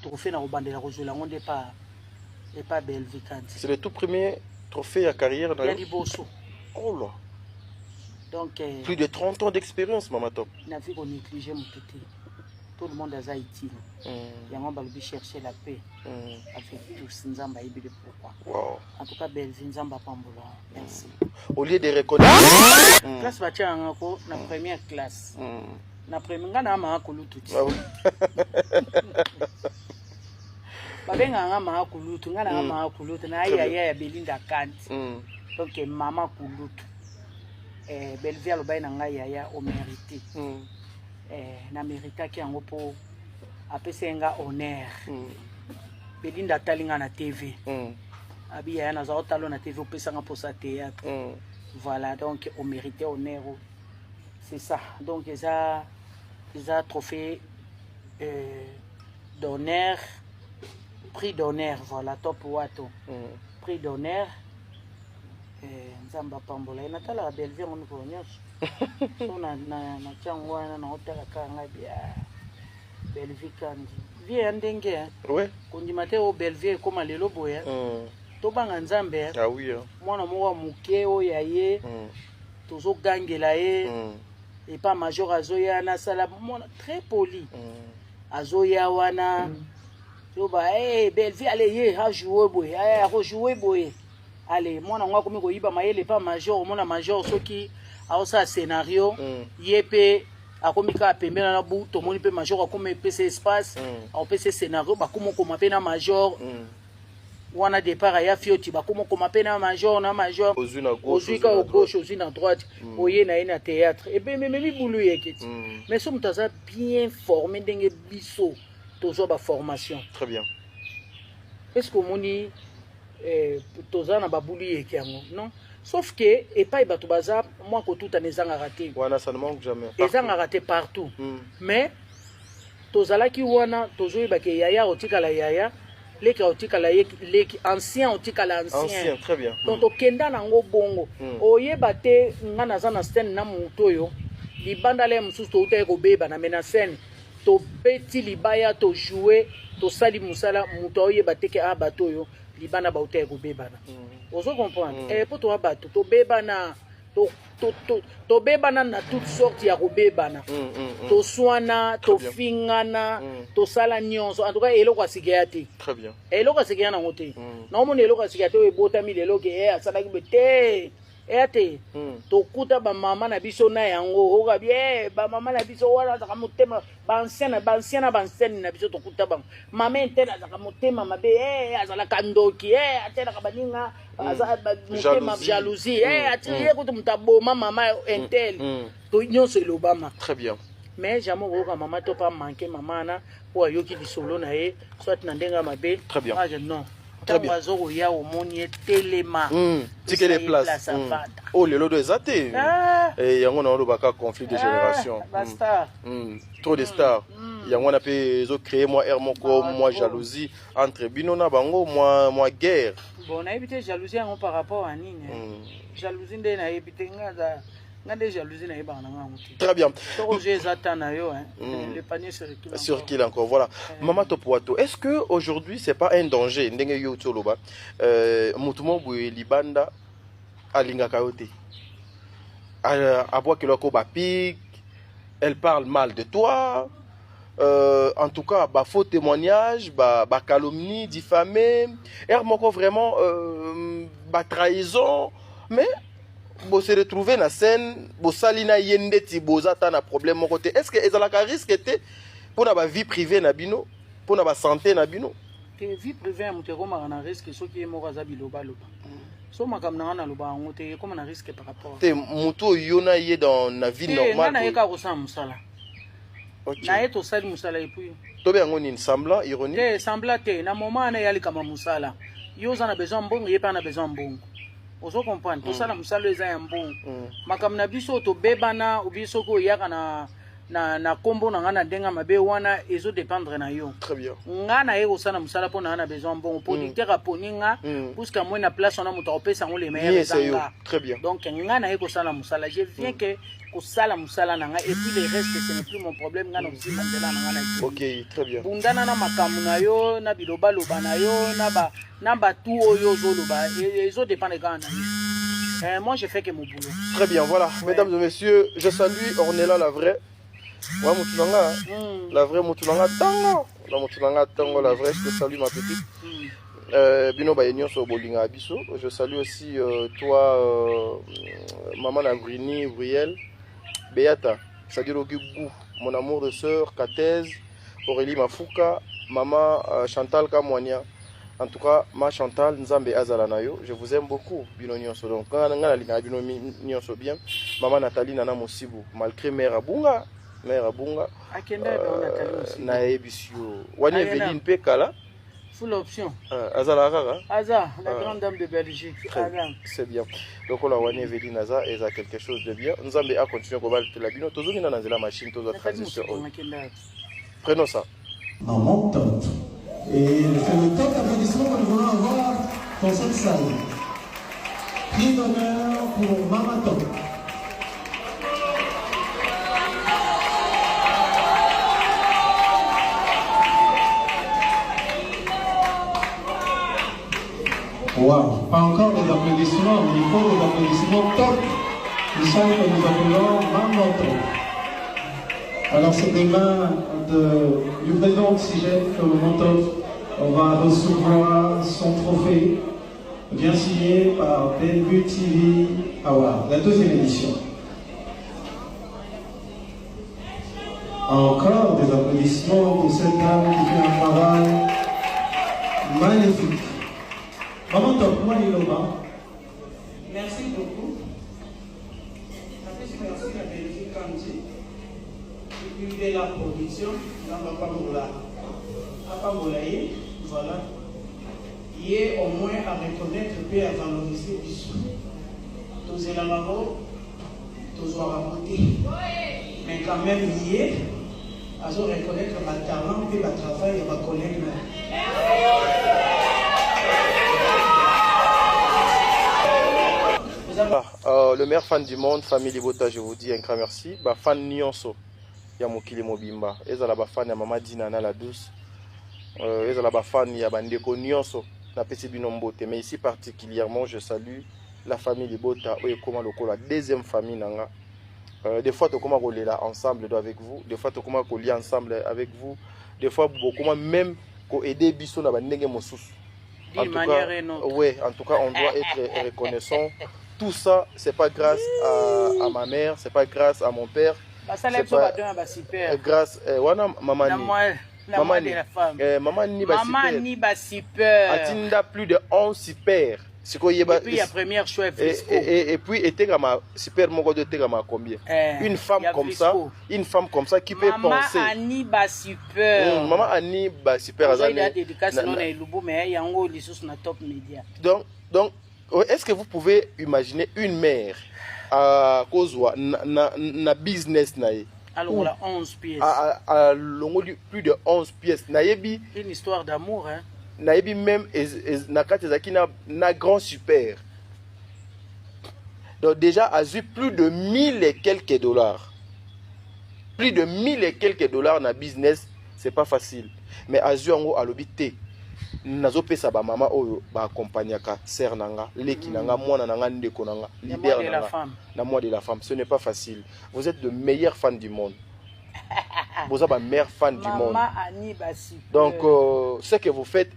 trophée na robandela kozula ngonde pas Belleville Kandi. C'est le tout premier trophée à carrière dans le Liboso. Oh là. Donc plus de 30 ans d'expérience Mama Top. Na vie qu'on négligeait mon petit. Tout le monde a Haïti. Yango balobi chercher la paix. Avec tous nzamba yebi de pourquoi. Wow. En tout cas Belleville nzamba pambola. Merci. Au lieu de reconnaître classe batia ngako na première classe. Na première ngana ma kulututi. Babenga ngama kulutu ngana ngama kulutu na ya Belinda Kandi. Donc maman kulutu. Belleville alobai na ngai ya au mérité. Na mérita ki yango po apesenga honneur. Belinda talinga na TV. Abi ya na za talo na TV opesanga pour sa théâtre. Voilà donc au mérité honneur. C'est ça. Donc ça trophée d'honneur, prix d'honneur, voilà top wato. Prix d'honneur. Nzamba pambola natala Belleville on ko nyos. So na changwana na hotela kanga bia Belleville Kandi. Vie ndenge hein. Ouais. Kondimate au Belleville comme lelo boya. To banga nzambe. Ah oui. Mwana mwa muke o yaye. Tozo gangela ye. Et pas major azoya na sala mwana très poli. Azoya wana. To ba Belleville allez ye a jouer boy. A rejouer boy. Allez, moi on comme ko yiba mayele pas major, mona major soki a ça scénario, yepé a komika pembela na bu to moni pe major comme PC espace, a PC scénario ba comme ko mapena major. Wana départ ya fioti ba comme ko mapena major na major. Ozui na gauche, ozui na droite, oye na ina théâtre. Et ben même boulou yeketi. Mais so mutaza bien formé ndenge biso tozo ba formation. Très bien. Est-ce que moni tozana babuli ekiango non sauf que et pas bato baza moi ko tout anezanga raté wana ça ne manque jamais ezanga raté partout mais tozala ki wana tozoyi ba ke yaya otikala yaya leki otikala leki ancien otikala ancien très bien donc okenda nango bongo oyeba te ngana za na scène na muto yo libanda le mususu to uta ko beba na mena scène to beti libaya to jouer to sali musala muto oyeba te ke abato yo libana ba uta ko bebana ozo comprendre pour toi bato to bebana to bebana na toutes sortes ya ko bebana to swana to fingana to sala nyonso en tout cas eloko asikia te très bien eloko asikia na ngote na omoni eloko asikia te e botami lelo ke asala ki bete ete to kuta ba mama na biso na yango oka bien ba mama na biso wana za kamutema ba ancienne na biso to kuta ba mama entena za kamutema mabe azala kandoki atela kabaninga azala mutema jalousie atiye kutu mutaboma mama entel to nyonso elobama très bien mais jamais oka mama to pas manquer mama na po ayoki lisolo na ye soit na ndenga mabe très bien non Oiseau ya omoni telema tike les places oh le lodo ezate et yango na lobaka conflit de génération trop de stars yango na pe zo créer moi moko moi jalousie entre bino na bango moi guerre bon na éviter jalousie yango par rapport à nini jalousie nde na éviter ngaza ngade jalousie na yeba na ngango très bien projet zatana yo le panier sur qui encore voilà Mama Top Wato est-ce que aujourd'hui c'est pas un danger ndenge yo toloba mutumo boye libanda alinga kayote aboa keloko ba pique elle parle mal de toi en tout cas ba faux témoignage ba calomnie diffamé moko vraiment ba trahison mais bo se retrouver na scène bo salina yendeti bozata na problème mon côté est-ce que ezalaka risque était pour na ba vie privée na bino pour na ba santé na bino que vie privée muteko na risque soki moko za biloba loba so makamna na loba ngote comme na risque par rapport te muto yona ye dans na vie normale na yeka ko sa musala na eto sali musala epuyi to be ngoni semblant ironie semblant te na moment na yali kama musala yo za na besoin mbongo yepa na besoin mbongo ozo comprendre to sala musala eza ya mbongo makamna biso to bebana obiso ko yaka na na kombo na nga na denga mabe wana ezo dépendre na yo. Très bien. Nga na yeko sana musala po na besoin bon producteur aponi nga puisque moi na place on a moto opesa ngo les meilleurs zanga. Très bien. Donc nga na yeko sana musala je viens que ko sala musala na nga et puis le reste ce n'est plus mon problème nga na aussi mandela na nga na. OK, très bien. Bundana na makamu na yo na biloba loba na yo na ba tout oyo zo loba ezo dépendre ga na. Moi je fais que mon boulot. Très bien, voilà. Ouais. Mesdames et messieurs, je salue Ornella la vraie. Ouais, Moutulanga, la vraie Moutulanga Tango. La Moutulanga Tango, la vraie, je te salue ma petite. Bino Bayenyo sur Bolinga Abisso. Je salue aussi toi, maman Nagrini, Brielle, Beata, Sadir Ogibou, mon amour de sœur, Katez, Aurélie Mafouka, maman Chantal Kamwania. En tout cas, ma Chantal, Nzambe Azalanayo, je vous aime beaucoup, Bino Nyonso. Donc, quand on a Bino Nyonso bien, maman Nathalie Nana Mosibu, malgré mère Abunga, na ebisio. Wani Evelyne Pekala. Full option. Azala Aza, la grande dame de Belgique. C'est bien. Donc, on a Wani Evelyne Aza, et ça quelque chose de bien. Nzambe a continué à combattre la Bino. Tous les gens dans la machine, tous les transitions. Prenons ça. En mon top. Et c'est le top applaudissement que nous voulons avoir dans cette salle. Prix d'honneur pour Mama Top. Wow, pas encore des applaudissements, mais il faut des applaudissements top. Nous sommes que nous appelons Mama Top. Alors c'est des mains du président Oxygène que Mama Top. On va recevoir son trophée, bien signé par Bellevue TV Award, la deuxième édition. Encore des applaudissements pour cette dame qui fait un travail magnifique. Maman Top, moi Iloma. Merci beaucoup. Merci à Bellevue Kanti. Depuis de la production, dans ma Pamoula. À Pamoulaye. Voilà. Il est au moins à reconnaître et à valoriser du sou. Tous les lavabos, tous les rabotés. Mais quand même, il est à reconnaître le talent et le travail et le collègue. Le meilleur fan du monde, famille Libota, je vous dis un grand merci. Fan Nyonso, Yamokili Mobimba. Et ça, la fan de Maman Dinana la douce. Et la fan ya bandeko nyonso na pesi binombote, mais ici particulièrement je salue la famille Libota oyo koma lokola deuxième famille nanga. Des fois to koma kolela ensemble avec vous, des fois to koma kolia ensemble avec vous, des fois beaucoup même ko aider biso na bandenge mosusu. En tout cas, ouais, en tout cas on doit être reconnaissant. Tout ça c'est pas grâce à ma mère, c'est pas grâce à mon père, c'est pas grâce wana mamani. Maman ni ba super. Atinda plus de 11 super. Et puis il y a première choix et puis était comme super moko de tegama combien? Une femme comme ça qui peut penser. Maman Ani ba super. Maman Ani ba super azali. Donc est-ce que vous pouvez imaginer une mère à cause na business nae? Alors voilà 11 pièces. À plus de 11 pièces. Une histoire d'amour, hein. Nayebi même na grand super. Donc déjà a eu plus de 1000 et quelques dollars. Plus de 1000 et quelques dollars na business, c'est pas facile. Mais a eu en a l'obité. Nazo pesa ba mama oyo ba accompagnaka sœur nanga, leki nanga, mwana nanga, ndeko nanga, libère nanga. Na moi de la femme, ce n'est pas facile. Vous êtes le meilleur fan du monde. Vous êtes la meilleure fan du monde. Donc ce que vous faites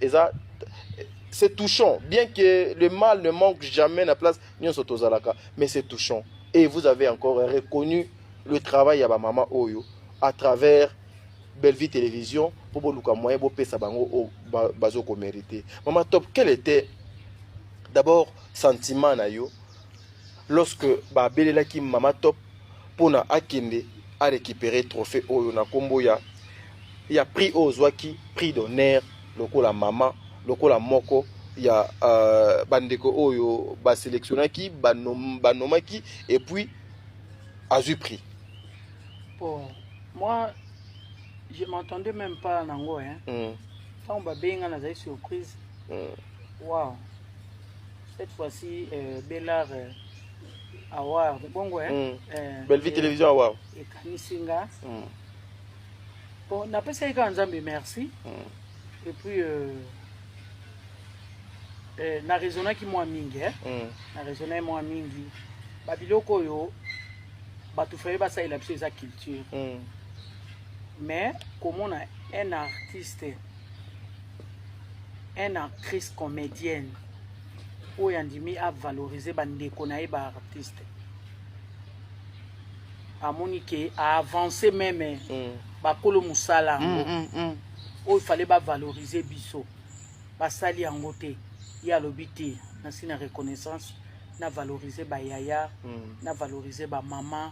c'est touchant. Bien que le mal ne manque jamais à la place, mais c'est touchant. Et vous avez encore reconnu le travail de maman Oyo à travers Bellevue Télévision pour que moyen pour payer ça bango bazo ko mérité. Maman Top, quel était d'abord sentiment na yo lorsque ba belela ki Maman Top pour na akende à récupérer trophée Oyo na kombo ya prix ozwaki prix d'honneur lokola maman lokola moko ya bandeko Oyo ba sélectionnaki banomaki et puis a eu prix. Bon. Moi, je m'entendais même pas nango, hein. Quand on va bien, on a des surprises. Waouh. Cette fois-ci, Bellard Award. Bon, ouais. Belleville Télévision Award. Et Kanisinga. Bon, on appelle ça Nzambe merci. Et puis, na raisonna qui moi mingi, na raisonna moi mingi. Babiloko yo, batu frère ba ça il a besoin sa culture. Mais comme on a un artiste, une actrice comédienne, où yandimi a valorisé bandeko na ba artiste. A monique a avancé même ba kolo musala. Où il fallait ba valoriser biso. Ba sali angote. Il y a l'obité, na reconnaissance, na valoriser ba yaya, na valoriser ba maman,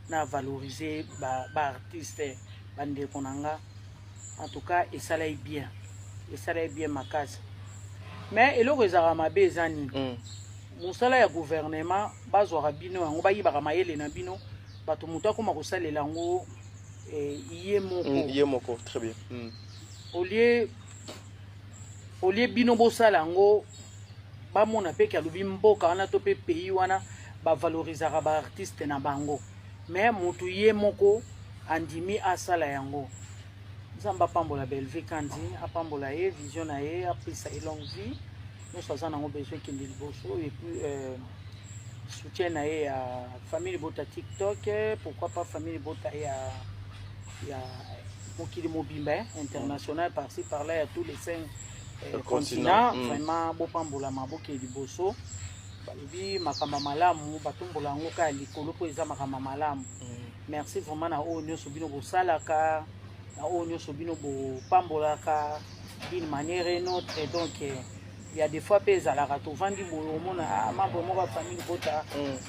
na valoriser ba artiste, bande konanga. En tout cas, et ça l'est bien. Et ça l'est bien ma case. Mais il y a ma bezani. Mon salaire gouvernement, bazo rabino, on va y baramaye na bino, bato muta kuma kusale lango, iye moko, très bien. Au lieu bino bosala ngo ba mona pe ka lubi mboka wana to pe pays wana ba valorisera ba artiste na bango mais mutu ye moko andimi asala yango nzamba pambola Belleville kandi apambola ye vision na ye apesa longue vie nous faisons nango besoin kindi liboso et puis soutien na ye à famille bota TikTok pourquoi pas famille bota ya mokili mobimba international par-ci par-là à tous les 5 continent vraiment bopambola maboke liboso balobi makamba malamu batombola ngo ka likolo po eza makamba malamu merci vraiment na o nyoso bino bosalaka na o nyoso bino bopambolaka d'une manière et autre et donc il y a des fois pesa la rato vandi boyo mona mambo mo ba famille bota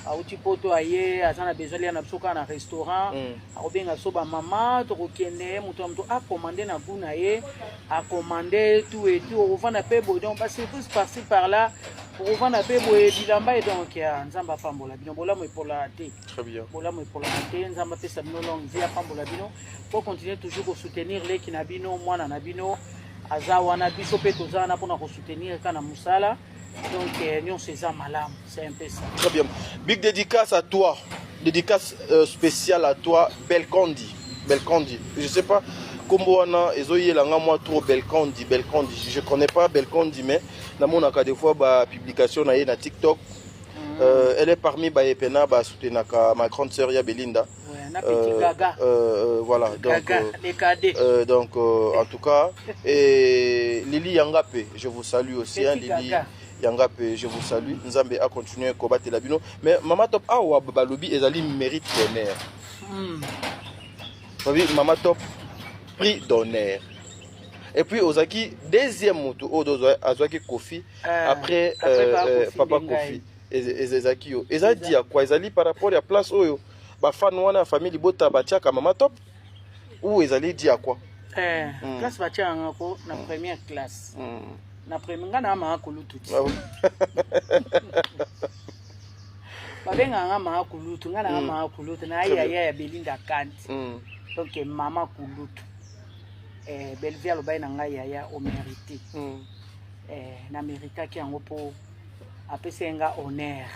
auti poto aye azana besoin ya na psoka na restaurant akobenga so ba mama to kokende muto a commander na buna ye a commander tout et tout on vend pe bo donc parce que plus par-ci par-là pour vendre pe bo e bilamba et donc nzamba pambola bino bola mo pour la té très bien bola mo pour la té nzamba pesa bino longue vie pambola bino pour continuer toujours à soutenir les kinabino mwana na bino azawana biso pe tozana pour nous soutenir kana musala donc nous c'est ça malam c'est un peu ça. Très bien. Big dédicace à toi, dédicace spéciale à toi Belkondi. Je sais pas comment on a ezoyé la moi trop Belkondi. Je connais pas Belkondi mais dans mon cas des fois ba publication na TikTok elle est parmi ba epena ba soutenir ma grande sœur ya Belinda. Voilà donc en tout cas et Lili Yangape je vous salue aussi hein, Lili Yangape je vous salue Nzambe a continué combattre la bino mais Mama Top awa balobi ezali mérite d'honneur Mama Top prix d'honneur et puis Ozaki deuxième moto Odozo Azwaki Kofi après Papa Kofi ezaki yo ezadi à quoi ezali par rapport à place oyo ba fan wana famille bota batiaka Mama Top ou ezali di à quoi classe batiaka ngako na première classe na première ngana ma kulutu babenga ngama kulutu ngana ma kulutu na ya Belinda Kanti donc mama kulutu Belleville lobai na ngai ya o mérité na mérita ki yango po apesenga honneur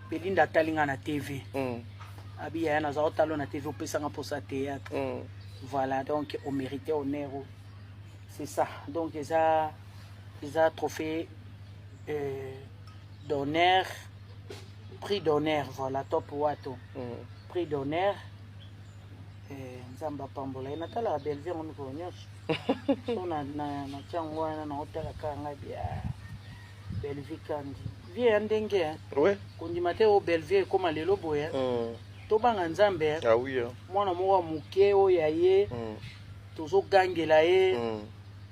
Belinda talinga na TV abi ya na za talo na TV opesanga pour sa théâtre voilà donc on mérité honneur c'est ça donc ils a trophée d'honneur prix d'honneur voilà top wato prix d'honneur nzamba pambola ina tala Belleville on ko nyos so na changwa na hotela kanga bia Belleville kandi vie ndenge ouais kondimate au Belleville comme lelo boya to banga nzambe ah oui mwana mwa muke o yaye tozo gangela ye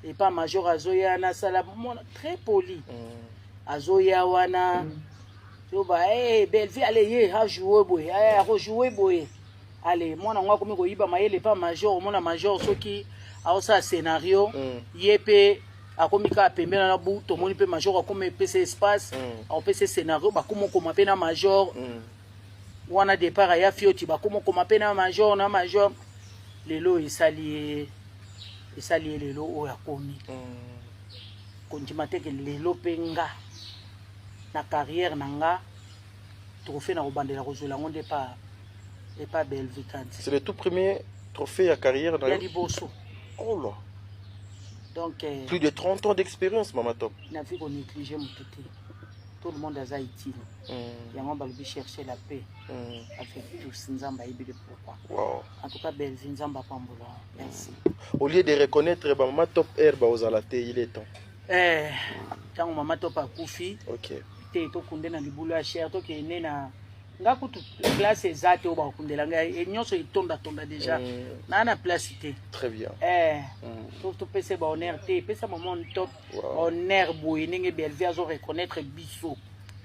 et pas major azoya na sala mwana très poli azoya wana to ba Belleville allez ye ha jouer boy a jouer boy allez mwana ngwa komi ko yiba mayele pas major mwana major soki a osa scénario yepe akomika pembela na bu to moni pe major akome PC espace a PC scénario ba komo koma pe na major wana départ ya fioti ba komo koma pe na major lelo esali lelo oyo akomi kondima te ke lelo mpe nga na carrière na nga trophée na kobandela kozwela yango nde epa Belvikanzi. C'est le tout premier trophée à carrière ya liboso. Oh là. Donc plus de 30 ans d'expérience, Mama Top. Na fi ko négliger moto te. Tout le monde a utile. Yango balobi chercher la paix avec tous. Nzamba ibile pourquoi. Wow. En tout cas, Belvi Nzamba Pambola. Merci. Au lieu de reconnaître Mama Top Herbe aux alatés, il est temps. Tant Mama Top a koufi. Ok. Te to kunde na libulu ya cher to ke ne na nga kutu place ezate oba kundela nga nyonso itonda déjà na place te. Très bien. To pese ba honneur te pesa moment top honneur boy ndenge Belvi azo reconnaître biso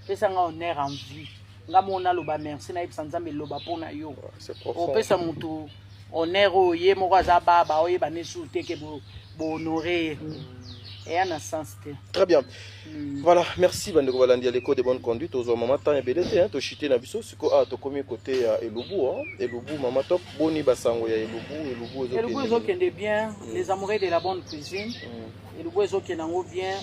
pesa nga honneur en vie nga mona loba merci na ibisa nzambe loba pona yo. C'est profond. O pesa mutu honneur oye moko aza baba oye ba nesu te ke bo honorer et en sens. Très bien. Voilà, merci Bandeko Balandi à l'école de bonne conduite aux mamans temps et belete hein to chité na biso siko to komi côté Elubu hein Elubu Mama Top boni basango ya Elubu ezokende bien les amoureux de la bonne cuisine Elubu ezokende ngo bien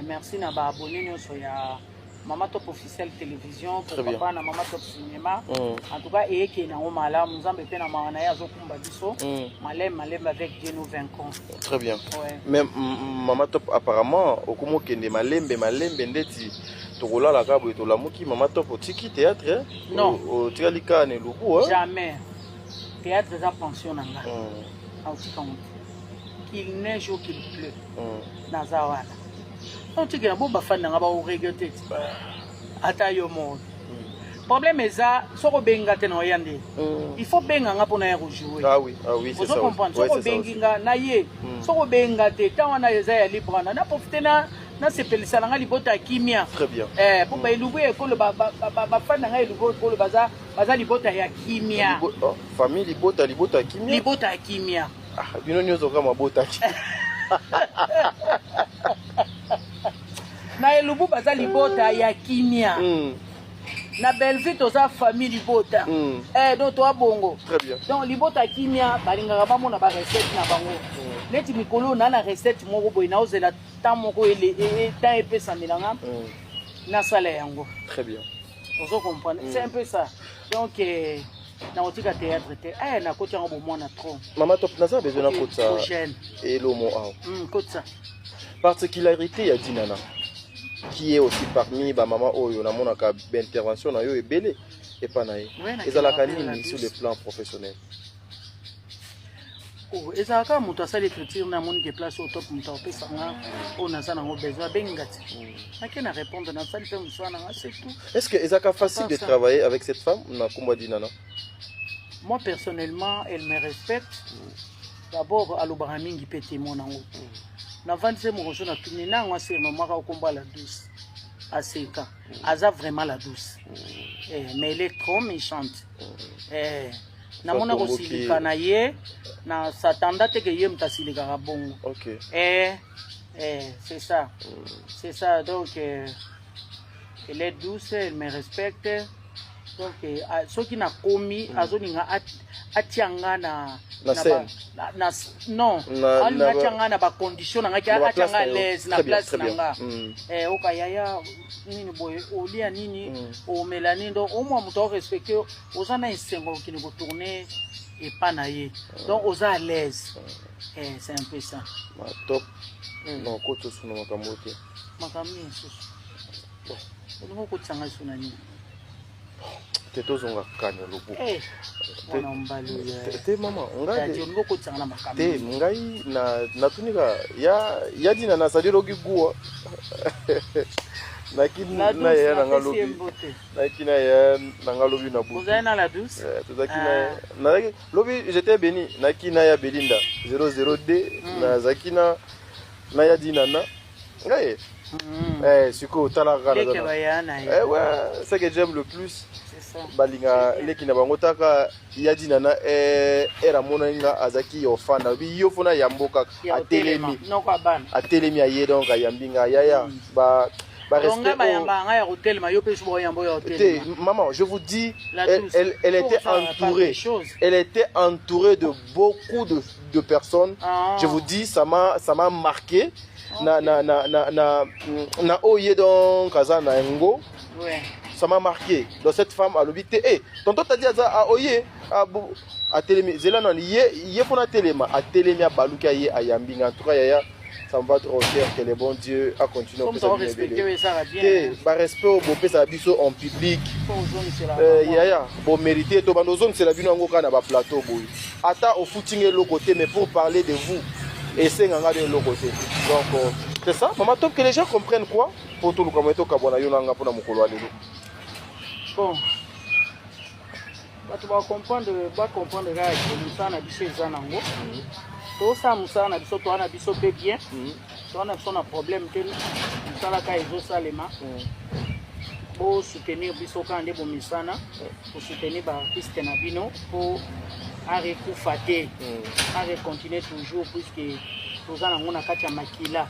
merci na ba abonné nyonso ya Mama Top officiel télévision pour papa na Mama Top cinéma en tout cas et qui na ngomala nzambe pe na mawana ya zokumba biso malem avec Dieu nous vaincons. Très bien. Mais Mama Top apparemment okomo kende malembe ndeti tokola la kabo to la muki Mama Top otiki théâtre non au tialika ne lubu hein jamais théâtre za pension nanga autika mutu qu'il neige ou qu'il pleut nazawana on dit que la bombe fan n'a pas regretté ata yo monde problème est ça soko benga te no yande il faut benga nga pona ya jouer c'est ça vous comprenez soko benga na ye soko benga te tant na yeza ya libre na profiter na sepelisa nga libota kimia très bien pour ba ilubu ekolo ba fan nga ilubu ekolo baza libota ya kimia famille libota kimia bino nyozo kama bota na Elubu baza libota ya kimia na Belvi toza famille libota donc to abongo très bien donc libota kimia balingaka bamona ba recette na bango neti mikolo na recette moko boy na ozela temps moko ele temps epesa milanga na sala yango très bien vous comprenez c'est un peu ça donc na otika théâtre te na koti yango bomona trop Mama Top naza besoin na kota et lomo kota particularité ya Dinana qui est aussi parmi ba maman oyo na monaka intervention na yo ebele et pas nae ezalaka nini sur le plan professionnel ezalaka mutu asali écriture na moni ke place au top mutu apesa nga o naza nango besoin bengati ake na répondre na sali pe mutu na c'est tout. Est-ce que ezalaka facile de travailler avec cette femme na komba Dinana? Moi personnellement elle me respecte d'abord alobaka mingi pe témoin nango na vandise mokoso na tuni na ngwa sir mama ka komba la douce aseka aza vraiment la douce mais elle est trop méchante na mona ko silika na ye na satanda te ke ye mtasilika bongo OK c'est ça donc elle est douce elle me respecte donc ce qui na komi azoninga atianga na non na atianga na ba condition na ngaki atianga l'aise na place nanga okayaya nini boye olia nini o melani donc au moins muto respecter ozana insengo kini ko tourner et pas naie donc oza à l'aise c'est un peu ça top non koto suna makamote makami susu bon ko tsanga suna ni tetozonga kanya lobu te mama ngai na tunika ya dina na sadiro giguwa nakina ya ngalobi nakina ya ngalobi na bu uzana la douce tuzakina na lobi j'étais béni nakina ya Belinda 002 na zakina na ya dina na ngai siko tala kana ouais ce que j'aime le plus balinga leki na bango taka ya Dinana era mona nga azaki yofana bi yofona ya mboka atelemi no kwa bana atelemi aye donc ayambinga yaya ba Maman, je vous dis, elle était entourée. Elle était entourée de beaucoup de personnes. Je vous dis, ça m'a marqué. Na oye donc kazana ngo. Ça m'a marqué. Donc cette femme a l'obité. Eh, tonton t'a dit à oye à télémi. Zelana yé fona téléma à télémi à baluka yé à yambi. En tout cas yaya. Ça me va trop cher que le bon Dieu a continué à respecter ça. Respect au beau ça biso en public. Bon mérité to bando zone c'est la bino ngo kana ba plateau boy. Ata au footing et l'autre côté mais pour parler de vous et c'est nganga de l'autre côté. Donc c'est ça. Maman top que les gens comprennent quoi pour tout le commento kabona yo nanga pour na mukolo alelo. Bon. Tu vas comprendre là que ça na biso zanango. Tout ça, Moussa, on a biso bien. On a un problème que Moussa la kaizo salema. Pour soutenir biso quand on est bon misana, pour soutenir l'artiste nabino, pour arrêter faté, arrêter continuer toujours puisque nous avons na kacha makila.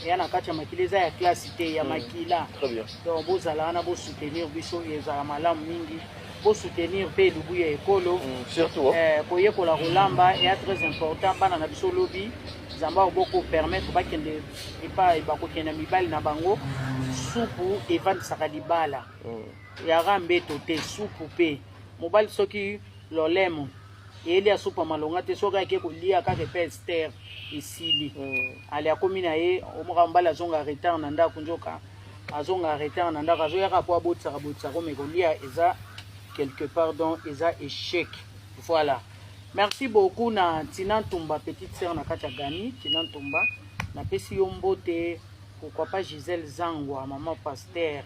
Et na kacha makila za ya classité ya makila. Très bien. Donc vous allez na soutenir biso yeza malamu mingi. Pour soutenir pe Lubuya ekolo surtout pour y la rolamba est très important bana na biso lobby zamba beaucoup permettre ba kende pas ba ko kende mibali na bango supu event sakadibala ya rambe tote supu pe mobile soki lolemo eli ya supu malonga te soka ke ko lia ka repester isili ali akomina ye omukambala zonga retard na ndako njoka azonga retard na ndako azoya ka po abotsa ko me ko lia eza quelque part dans eza échec. Voilà. Merci beaucoup na Tina Ntumba, petite sœur na Kacha Gani, Tina Ntumba. Na pesi yombote, pourquoi pas Gisèle Zangwa, maman pasteur.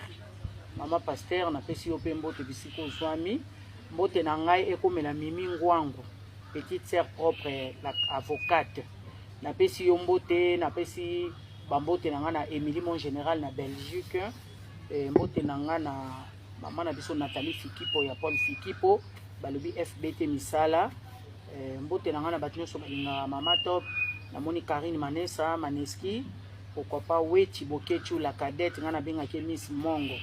Maman pasteur na pesi yopembote bisiko zwami. Mbote na ngai ekomela Mimi Ngwangu, petite sœur propre, la avocate. Na pesi yombote, na pesi bambote na nga na Émilie mon général na Belgique. Mbote na nga na maman na biso Nathalie Fikipo ya Paul Fikipo balobi FBT misala mbote na ngana batino so balinga mama top na moni Karine Manessa Maneski pourquoi pas Wechi Bokechu la cadette ngana benga ke Miss Mongo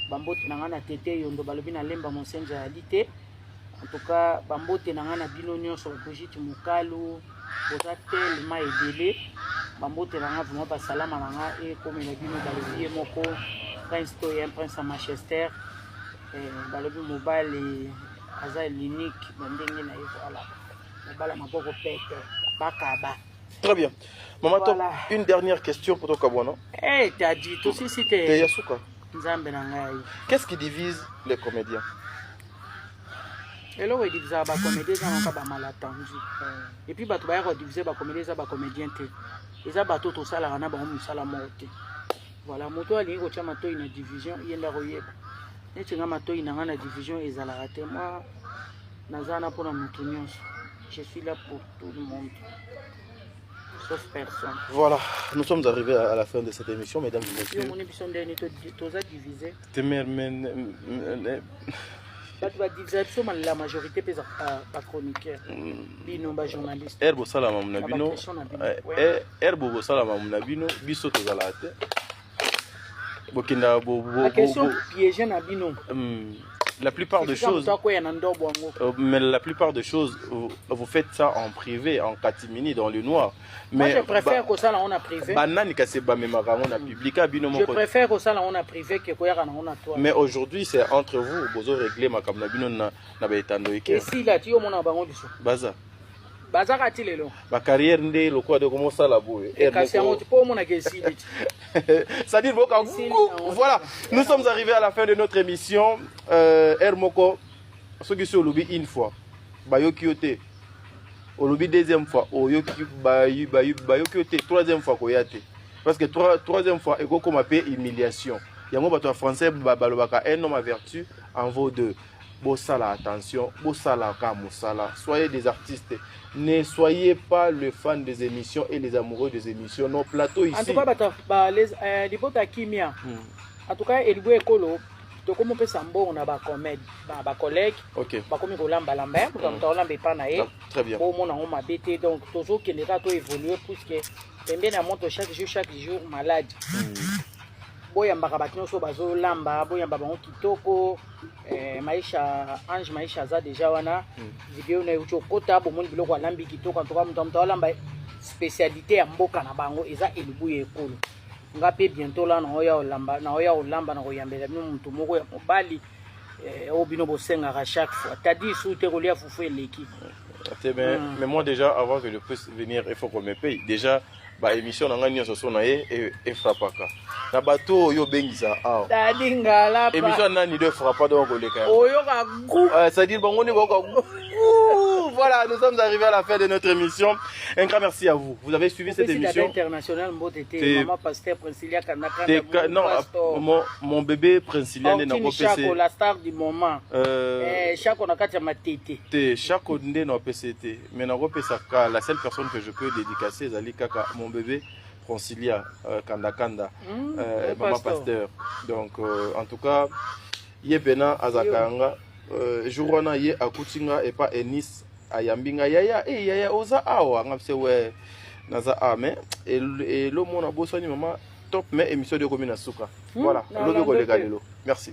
bambote na ngana tete yondo balobi na lemba monsenja ya lité en tout cas bambote na ngana bino nyonso Brigitte Mukalu boza tellement aidé bambote na ngana vraiment ba salama na ngana e comme na bino balobi moko prince to un prince à Manchester balobi mobile aza l'unique ndenge na voilà mobile maboko pete bakaba. Très bien. Maman voilà. Une dernière question pour toi Kabwana. Eh t'as dit tout si c'était Yasuka. Nzambe na ngai. Qu'est-ce qui divise les comédiens? Elo we divise ba comédiens ça ba mal attendu. Et puis bato ba diviser ba comédiens ça ba comédiens te. Eza bato to sala na ba musala mote. Voilà moto ali ko chama to une division yenda royeba. Na division et moi, je suis là pour tout le monde, sauf personne. Voilà, nous sommes arrivés à la fin de cette émission, mesdames et messieurs. La majorité peut être chroniqueur, bino journaliste. Herbo salama mnabino, herbo salama mnabino, biso tozalate. La question piégée na bino. La plupart des choses, mais la plupart des choses, vous faites ça en privé, en catimini, dans le noir. Mais moi, je préfère que ça, on a privé. Je préfère que ça, on a privé que on a toi. Mais aujourd'hui, c'est entre vous, vous réglez ma caméra na betando ike. Et si là, tu as mon abango du Baza. Baza katile lo. Ma carrière ndé le quoi de comment ça la boue. Et kasi amoto po mon akesi. Ça dit voilà, nous sommes arrivés à la fin de notre émission. Hermoko, ce qui est au lobby une fois, Bayokiote, au lobby deuxième fois, au Yoki Bayokiote, troisième fois, Koyate. Parce que troisième fois, ego comme appelé humiliation. Il y a un mot français, Babalobaka, un homme à vertu en vaut deux. Bossala, attention, Bossala, Kamoussala, soyez des artistes. Ne soyez pas le fan des émissions et les amoureux des émissions. Nos plateaux ici. En tout cas, les bottes kimia. En tout cas, il y a écolo. Donc, comment on peut s'embaucher on a des collègues. Ok. Comme on l'a lambé, on l'a pas naé. Très bien. Pour mon on m'a bêté. Donc, toujours que les gars ont évolué puisque j'aime bien la montre chaque jour malade. boyambaka bato nyonso bazolamba boyamba bango kitoko maisha Ange maisha aza deja wana video na yuti okota bomoni biloko alambi kitoko antoka moto alamba spécialité ya mboka na bango eza elubu ya ekolo nga pe bientôt la na oya olamba na koyambela bino moto moko ya mobali au bino bosengaka chaque fois tadi sous te kolia fufu eleki. Mais moi déjà avant que je puisse venir il faut qu'on me paye déjà ba émission na ngani nyonso so na ye e frappaka na bato yo bengisa ah tadi ngala pa émission nani de frappa donc koleka oyo ka groupe ça dit bango ni boko voilà nous sommes arrivés à la fin de notre émission un grand merci à vous vous avez suivi cette émission internationale mbotete maman pasteur Princilia Kanakanda non mon bébé Princilia ne na ko PC la star du moment chaque on a quatre matete te chaque ndé na PCT mais na ko pesa la seule personne que je peux dédicacer Zali Kaka mon bébé Princilia Kanda maman pasteur donc en tout cas yebena azakanga jour wana ye akutinga et pas Enis ayambinga yaya oza awa ngapse we naza ame et lo mona bosani mama top mais émission de Komina Suka voilà lo de kolega lelo merci.